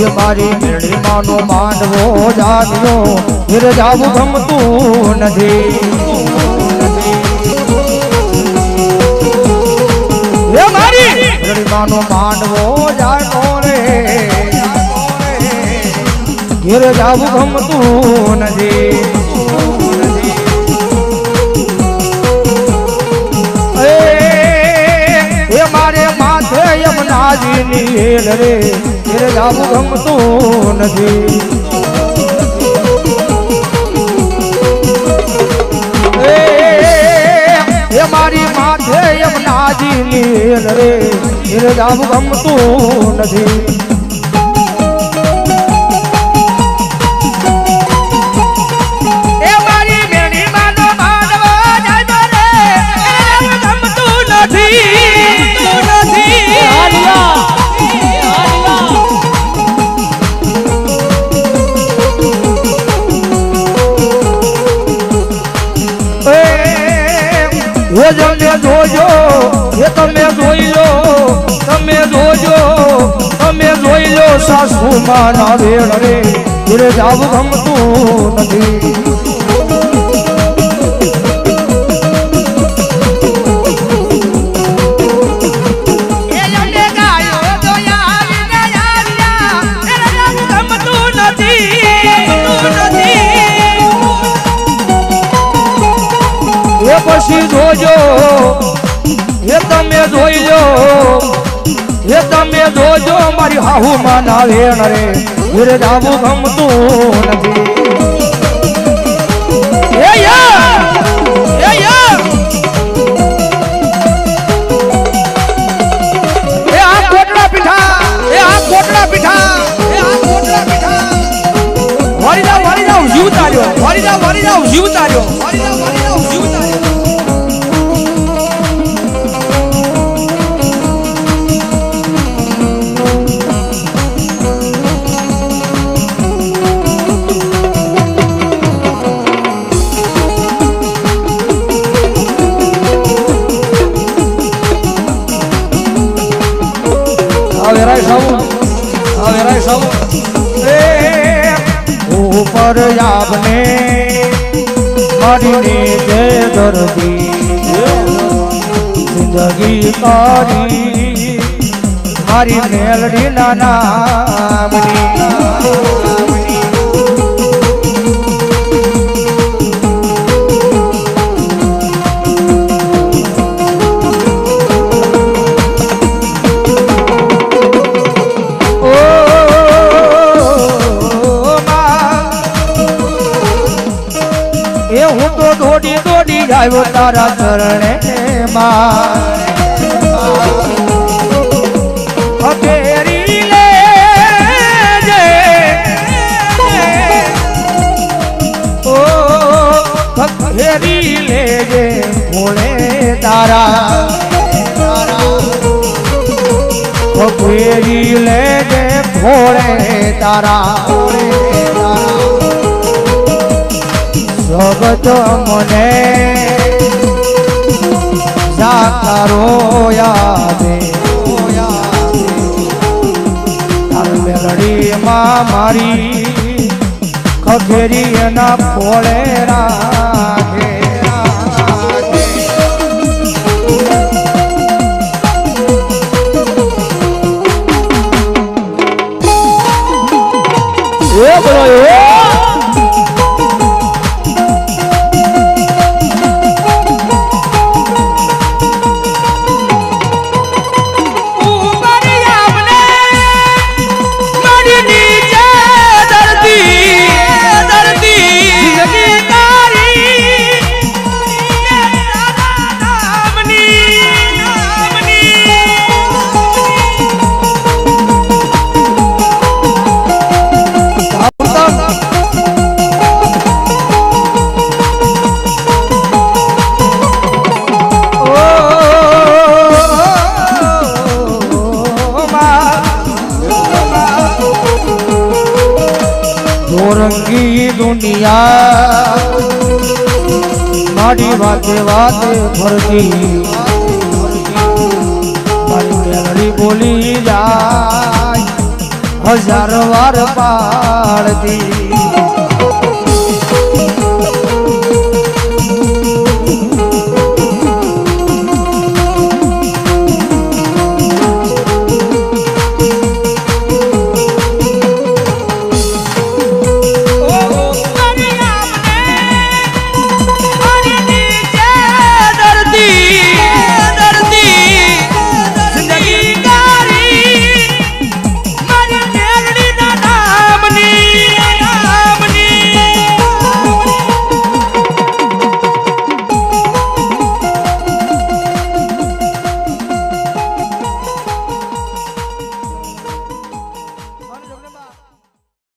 એ મારી મેળી માનો માંડવો જાગ્યો ઘેર જાવું ગમતું નથી એ મારી મેળી માનો માંડવો જાગ્યો રે ઘેર જાવું ગમતું નથી એ મારે માથે યમુનાજીની હેલ રે ઘેર જાવું ગમતું નથી એ મારી માથે યમુનાજીની હેલ રે ઘેર જાવું ગમતું નથી જોજો એ તમે જોઈ લો સાસુ માના વેળ રે ઘેર જાવું ગમતું નથી પછી જોજો એ તમે જોજો મારી હાહુ માના વેણ રે ઘેર જાવું ગમતું નથી કોટડા પીઠા વાળી જાવ જીવ તાર્યો ઉપર આપને મારીને જે દર્દી જિંદગી કરી મારી મેલડી ના નામની દોડી આવ્યો તારા ચરણે ફેરી લેજે ફેરી લેજે ભોળે તારા ફેરી લેજે ભોળે તારા જગત મને જાતારો યાદે તાર મેલડીમાં મારી ખખેરી એના ફોળે રાખે એ બોલો દુનિયા મારી વાતે વાતે ફરતી મારી મેલડી બોલી જાય હજાર વાર પાડતી